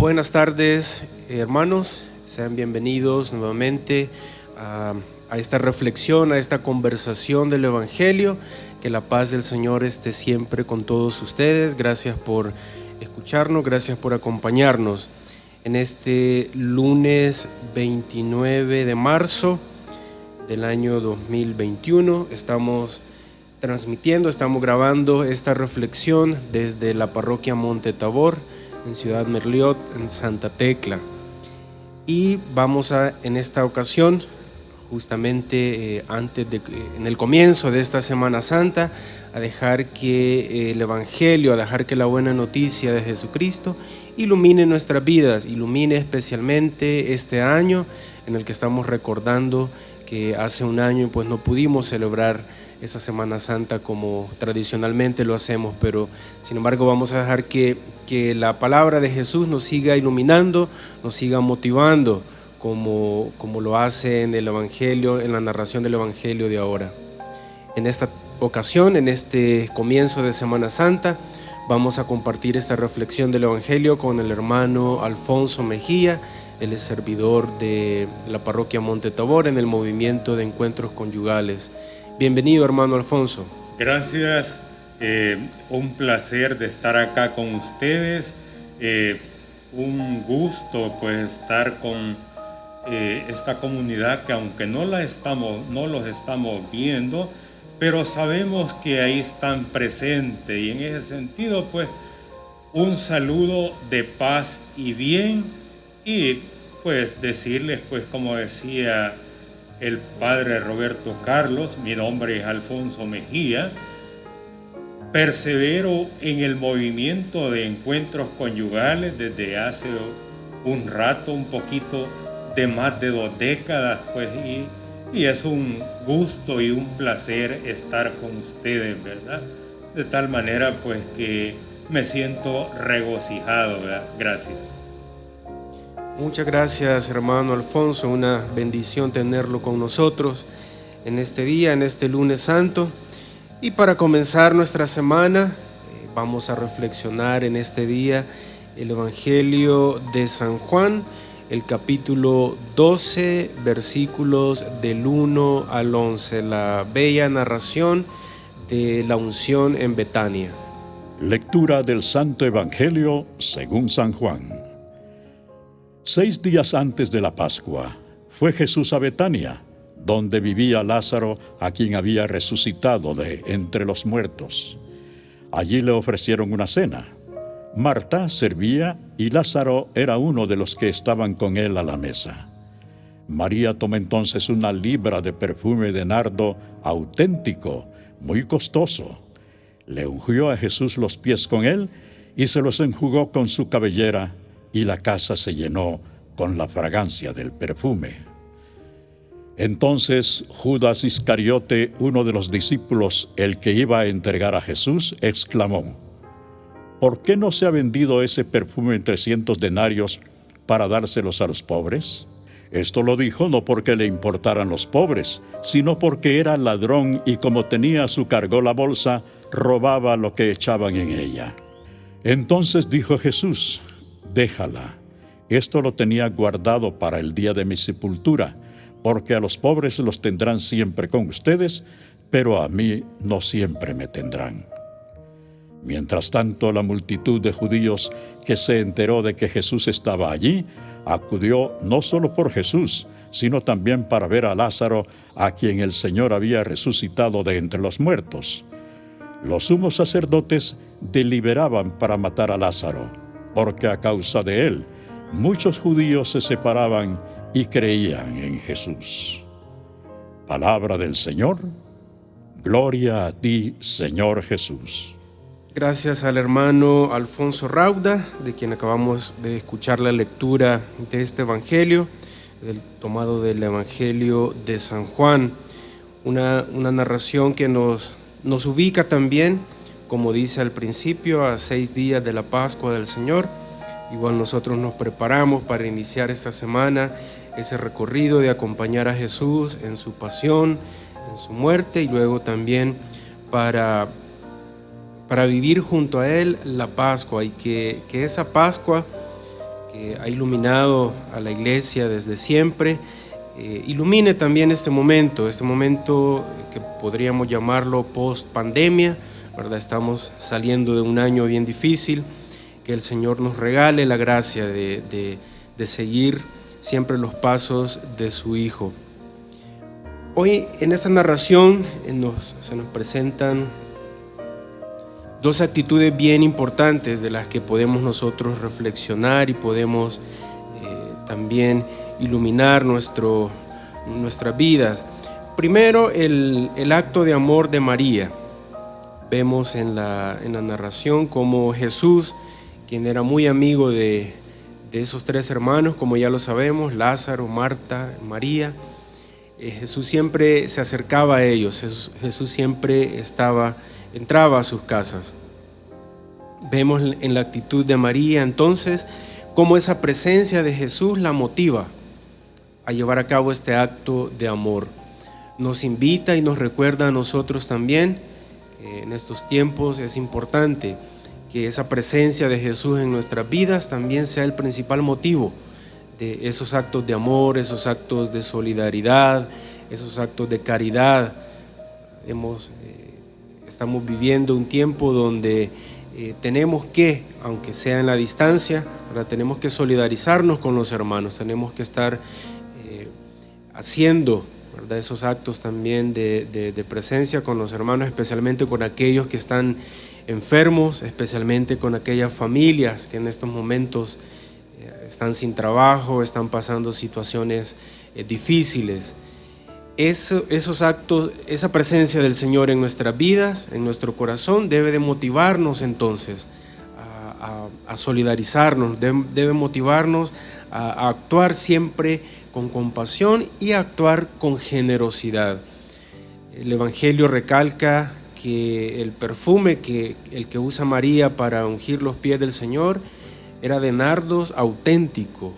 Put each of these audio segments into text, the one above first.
Buenas tardes, hermanos. Sean bienvenidos nuevamente a esta reflexión, a esta conversación del Evangelio. Que la paz del Señor esté siempre con todos ustedes. Gracias por escucharnos, gracias por acompañarnos. En este lunes 29 de marzo del año 2021 estamos grabando esta reflexión desde la parroquia Monte Tabor, en Ciudad Merliot, en Santa Tecla. Y vamos en esta ocasión, justamente en el comienzo de esta Semana Santa, a dejar que el Evangelio, a dejar que la buena noticia de Jesucristo ilumine nuestras vidas, ilumine especialmente este año en el que estamos recordando que hace un año pues no pudimos celebrar esa Semana Santa como tradicionalmente lo hacemos, pero sin embargo vamos a dejar que la palabra de Jesús nos siga iluminando, nos siga motivando, como lo hace en el Evangelio, en la narración del Evangelio de ahora. En esta ocasión, en este comienzo de Semana Santa, vamos a compartir esta reflexión del Evangelio con el hermano Alfonso Mejía. Él es servidor de la parroquia Monte Tabor en el movimiento de encuentros conyugales. Bienvenido, hermano Alfonso. Gracias, un placer de estar acá con ustedes, un gusto pues estar con esta comunidad que aunque no los estamos viendo, pero sabemos que ahí están presentes, y en ese sentido pues un saludo de paz y bien, y pues decirles pues como decía el padre Roberto Carlos, mi nombre es Alfonso Mejía, persevero en el movimiento de encuentros conyugales desde hace un rato, un poquito de más de 2 décadas, pues, y es un gusto y un placer estar con ustedes, ¿verdad? De tal manera, pues, que me siento regocijado, ¿verdad? Gracias. Muchas gracias, hermano Alfonso. Una bendición tenerlo con nosotros en este día, en este lunes santo. Y para comenzar nuestra semana, vamos a reflexionar en este día el Evangelio de San Juan, el capítulo 12, versículos del 1 al 11, la bella narración de la unción en Betania. Lectura del Santo Evangelio según San Juan. 6 días antes de la Pascua, fue Jesús a Betania, donde vivía Lázaro, a quien había resucitado de entre los muertos. Allí le ofrecieron una cena. Marta servía y Lázaro era uno de los que estaban con él a la mesa. María tomó entonces una libra de perfume de nardo auténtico, muy costoso. Le ungió a Jesús los pies con él y se los enjugó con su cabellera, y la casa se llenó con la fragancia del perfume. Entonces Judas Iscariote, uno de los discípulos, el que iba a entregar a Jesús, exclamó: ¿Por qué no se ha vendido ese perfume en 300 denarios para dárselos a los pobres? Esto lo dijo no porque le importaran los pobres, sino porque era ladrón y como tenía a su cargo la bolsa, robaba lo que echaban en ella. Entonces dijo Jesús: déjala, esto lo tenía guardado para el día de mi sepultura, porque a los pobres los tendrán siempre con ustedes, pero a mí no siempre me tendrán. Mientras tanto, la multitud de judíos que se enteró de que Jesús estaba allí, acudió no solo por Jesús, sino también para ver a Lázaro, a quien el Señor había resucitado de entre los muertos. Los sumos sacerdotes deliberaban para matar a Lázaro, porque a causa de él, muchos judíos se separaban y creían en Jesús. Palabra del Señor. Gloria a ti, Señor Jesús. Gracias al hermano Alfonso Rauda, de quien acabamos de escuchar la lectura de este Evangelio, tomado del Evangelio de San Juan. Una narración que nos ubica también, como dice al principio, a 6 días de la Pascua del Señor. Igual nosotros nos preparamos para iniciar esta semana, ese recorrido de acompañar a Jesús en su pasión, en su muerte, y luego también para vivir junto a Él la Pascua, y que esa Pascua que ha iluminado a la iglesia desde siempre, ilumine también este momento que podríamos llamarlo post pandemia, ¿verdad? Estamos saliendo de un año bien difícil. Que el Señor nos regale la gracia de seguir siempre los pasos de su Hijo. Hoy en esta narración se nos presentan dos actitudes bien importantes de las que podemos nosotros reflexionar y podemos también iluminar nuestras vidas. Primero, el acto de amor de María. Vemos en la narración cómo Jesús, quien era muy amigo de esos tres hermanos, como ya lo sabemos, Lázaro, Marta, María, Jesús siempre se acercaba a ellos, Jesús siempre entraba a sus casas. Vemos en la actitud de María entonces cómo esa presencia de Jesús la motiva a llevar a cabo este acto de amor. Nos invita y nos recuerda a nosotros también que en estos tiempos es importante que esa presencia de Jesús en nuestras vidas también sea el principal motivo de esos actos de amor, esos actos de solidaridad, esos actos de caridad. Estamos viviendo un tiempo donde tenemos que, aunque sea en la distancia, ¿verdad?, tenemos que solidarizarnos con los hermanos, tenemos que estar haciendo, ¿verdad?, esos actos también de presencia con los hermanos, especialmente con aquellos que están enfermos, especialmente con aquellas familias que en estos momentos están sin trabajo, están pasando situaciones difíciles. Esos actos, esa presencia del Señor en nuestras vidas, en nuestro corazón, debe de motivarnos entonces a solidarizarnos, debe motivarnos a actuar siempre con compasión y a actuar con generosidad. El Evangelio recalca que el perfume el que usa María para ungir los pies del Señor era de nardos auténtico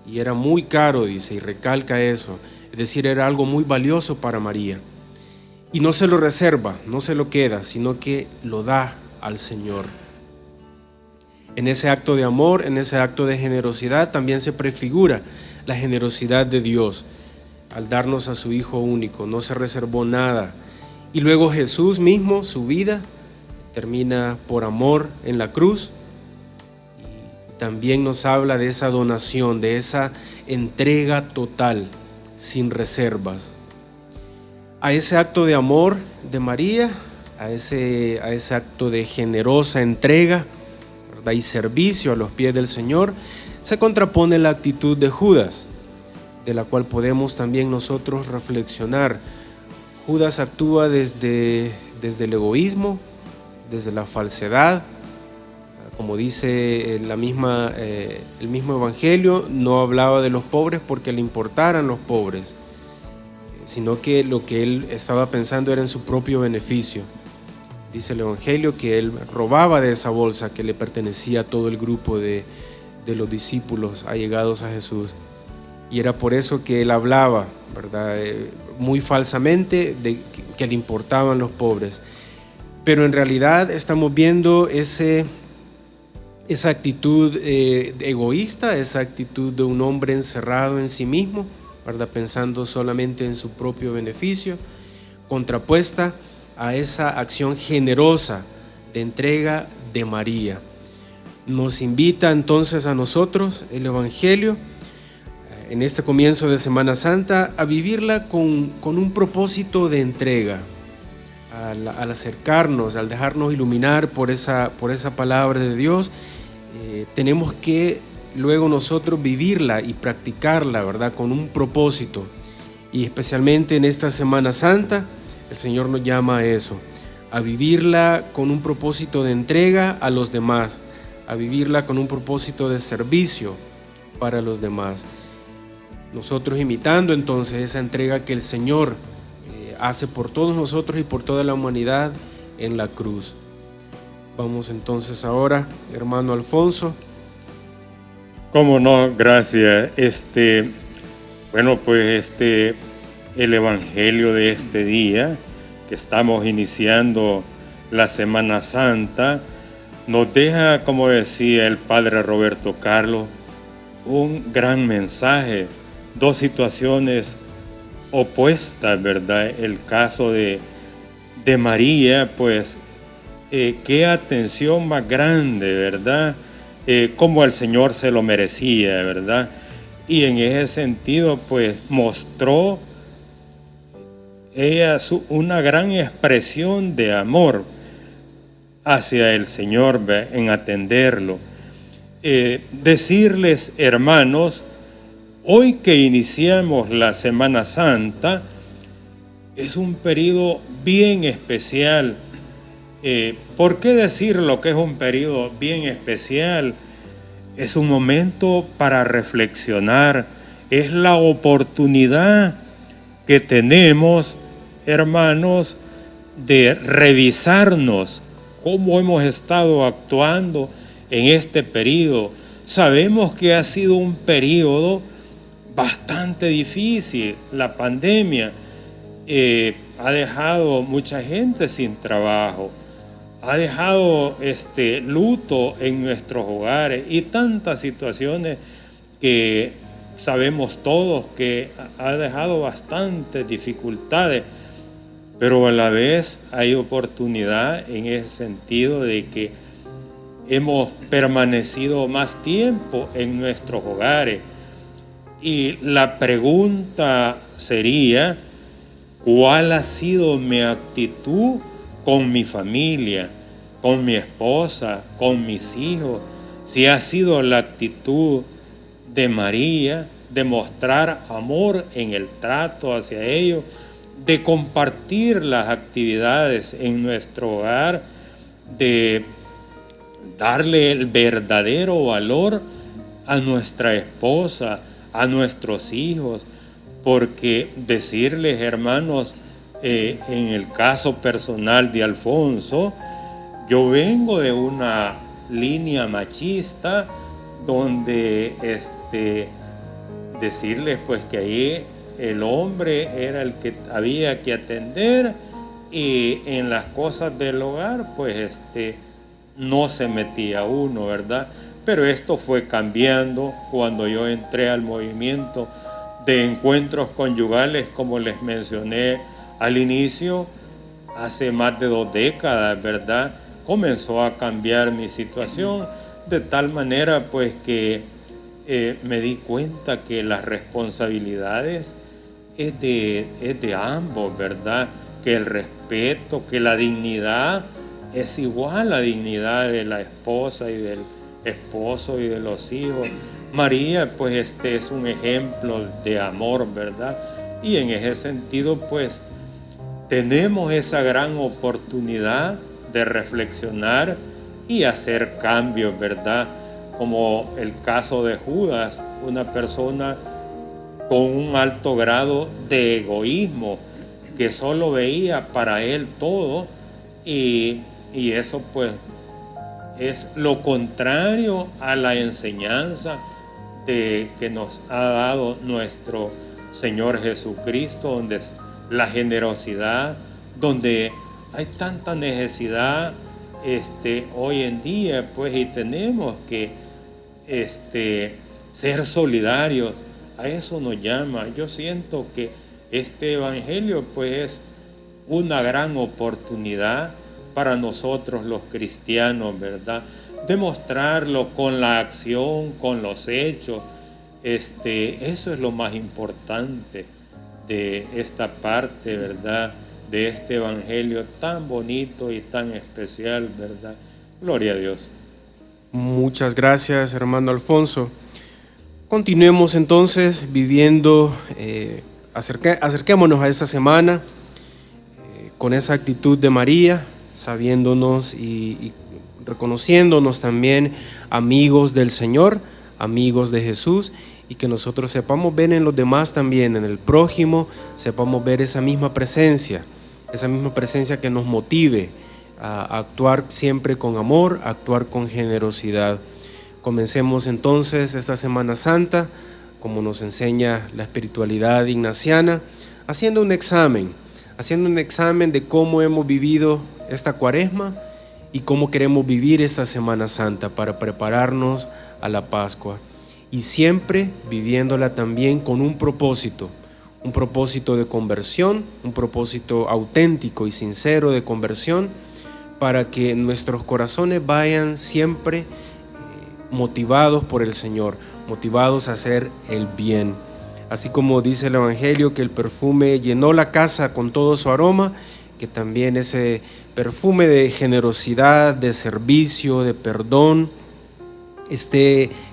y era muy caro, dice, y recalca eso. Es decir, era algo muy valioso para María. Y no se lo reserva, no se lo queda, sino que lo da al Señor. En ese acto de amor, en ese acto de generosidad, también se prefigura la generosidad de Dios al darnos a su Hijo único. No se reservó nada. Y luego Jesús mismo, su vida, termina por amor en la cruz. Y también nos habla de esa donación, de esa entrega total, sin reservas. A ese acto de amor de María, a ese acto de generosa entrega, ¿verdad?, y servicio a los pies del Señor, se contrapone la actitud de Judas, de la cual podemos también nosotros reflexionar. Judas actúa desde el egoísmo, desde la falsedad. Como dice el mismo Evangelio, no hablaba de los pobres porque le importaran los pobres, sino que lo que él estaba pensando era en su propio beneficio. Dice el Evangelio que él robaba de esa bolsa que le pertenecía a todo el grupo de los discípulos allegados a Jesús. Y era por eso que él hablaba, ¿verdad?, muy falsamente de que le importaban los pobres. Pero en realidad estamos viendo esa actitud egoísta, esa actitud de un hombre encerrado en sí mismo, ¿verdad?, pensando solamente en su propio beneficio, contrapuesta a esa acción generosa de entrega de María. Nos invita entonces a nosotros el Evangelio en este comienzo de Semana Santa a vivirla con un propósito de entrega. Al acercarnos, al dejarnos iluminar por esa palabra de Dios, tenemos que luego nosotros vivirla y practicarla, ¿verdad?, con un propósito. Y especialmente en esta Semana Santa, el Señor nos llama a eso, a vivirla con un propósito de entrega a los demás, a vivirla con un propósito de servicio para los demás. Nosotros imitando entonces esa entrega que el Señor hace por todos nosotros y por toda la humanidad en la cruz. Vamos entonces ahora, hermano Alfonso. Cómo no, gracias. Bueno, pues el Evangelio de este día, que estamos iniciando la Semana Santa, nos deja, como decía el Padre Roberto Carlos, un gran mensaje, dos situaciones opuestas, ¿verdad? El caso de María, pues, qué atención más grande, ¿verdad? Como el Señor se lo merecía, ¿verdad? Y en ese sentido, pues, mostró ella una gran expresión de amor hacia el Señor, en atenderlo. Decirles, hermanos, hoy que iniciamos la Semana Santa, es un periodo bien especial. ¿Por qué decirlo que es un periodo bien especial? Es un momento para reflexionar, es la oportunidad que tenemos, hermanos, de revisarnos cómo hemos estado actuando en este periodo. Sabemos que ha sido un periodo bastante difícil. La pandemia ha dejado mucha gente sin trabajo, ha dejado luto en nuestros hogares y tantas situaciones que sabemos todos que ha dejado bastantes dificultades, pero a la vez hay oportunidad en ese sentido de que hemos permanecido más tiempo en nuestros hogares. Y la pregunta sería, ¿cuál ha sido mi actitud con mi familia, con mi esposa, con mis hijos? Si ha sido la actitud de María, de mostrar amor en el trato hacia ellos, de compartir las actividades en nuestro hogar, de darle el verdadero valor a nuestra esposa, a nuestros hijos, porque decirles, hermanos, en el caso personal de Alfonso, yo vengo de una línea machista donde decirles pues que ahí el hombre era el que había que atender y en las cosas del hogar pues no se metía uno, ¿verdad? Pero esto fue cambiando cuando yo entré al movimiento de encuentros conyugales, como les mencioné al inicio, hace más de 2 décadas, ¿verdad? Comenzó a cambiar mi situación de tal manera pues que me di cuenta que las responsabilidades es de ambos, ¿verdad? Que el respeto, que la dignidad es igual a la dignidad de la esposa y del esposo y de los hijos. María pues es un ejemplo de amor, ¿verdad? Y en ese sentido pues tenemos esa gran oportunidad de reflexionar y hacer cambios, ¿verdad? Como el caso de Judas, una persona con un alto grado de egoísmo, que solo veía para él todo, y eso pues es lo contrario a la enseñanza que nos ha dado nuestro Señor Jesucristo, donde es la generosidad, donde hay tanta necesidad hoy en día, pues, y tenemos que ser solidarios. A eso nos llama. Yo siento que este evangelio pues es una gran oportunidad para nosotros los cristianos, ¿verdad? Demostrarlo con la acción, con los hechos. Eso es lo más importante de esta parte, ¿verdad? De este evangelio tan bonito y tan especial, ¿verdad? Gloria a Dios. Muchas gracias, hermano Alfonso. Continuemos entonces viviendo, acerquémonos a esta semana con esa actitud de María, sabiéndonos y reconociéndonos también amigos del Señor, amigos de Jesús, y que nosotros sepamos ver en los demás también, en el prójimo, sepamos ver esa misma presencia que nos motive a actuar siempre con amor, a actuar con generosidad. Comencemos entonces esta Semana Santa, como nos enseña la espiritualidad ignaciana, haciendo un examen de cómo hemos vivido esta Cuaresma y cómo queremos vivir esta Semana Santa para prepararnos a la Pascua. y siempre viviéndola también con un propósito de conversión, un propósito auténtico y sincero de conversión, para que nuestros corazones vayan siempre motivados por el Señor, motivados a hacer el bien. Así como dice el Evangelio que el perfume llenó la casa con todo su aroma, que también ese perfume de generosidad, de servicio, de perdón,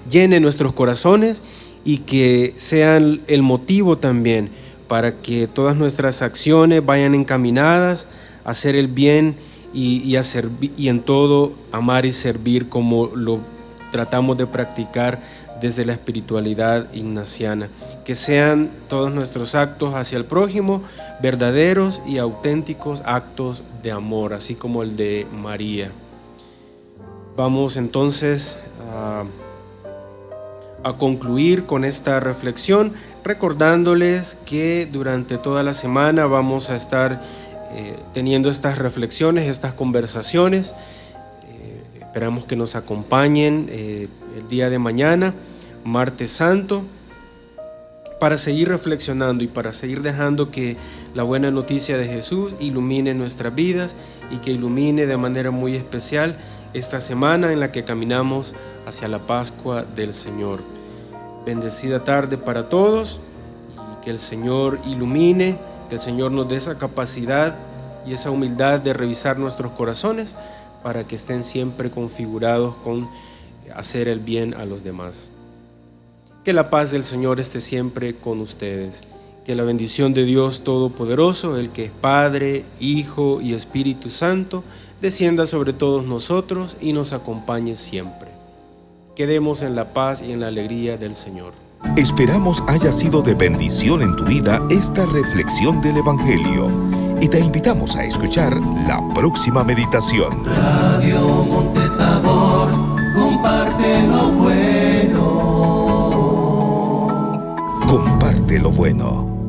llene nuestros corazones y que sean el motivo también para que todas nuestras acciones vayan encaminadas a hacer el bien y en todo amar y servir como lo tratamos de practicar desde la espiritualidad ignaciana. Que sean todos nuestros actos hacia el prójimo verdaderos y auténticos actos de amor, así como el de María. Vamos entonces a concluir con esta reflexión, recordándoles que durante toda la semana vamos a estar teniendo estas reflexiones, estas conversaciones. Esperamos que nos acompañen el día de mañana, martes santo, para seguir reflexionando y para seguir dejando que la buena noticia de Jesús ilumine nuestras vidas y que ilumine de manera muy especial esta semana en la que caminamos hacia la Pascua del Señor. Bendecida tarde para todos y que el Señor ilumine, que el Señor nos dé esa capacidad y esa humildad de revisar nuestros corazones para que estén siempre configurados con hacer el bien a los demás. Que la paz del Señor esté siempre con ustedes. Que la bendición de Dios Todopoderoso, el que es Padre, Hijo y Espíritu Santo, descienda sobre todos nosotros y nos acompañe siempre. Quedemos en la paz y en la alegría del Señor. Esperamos haya sido de bendición en tu vida esta reflexión del Evangelio y te invitamos a escuchar la próxima meditación. Radio Monte Tabor, comparte lo bueno. Comparte lo bueno.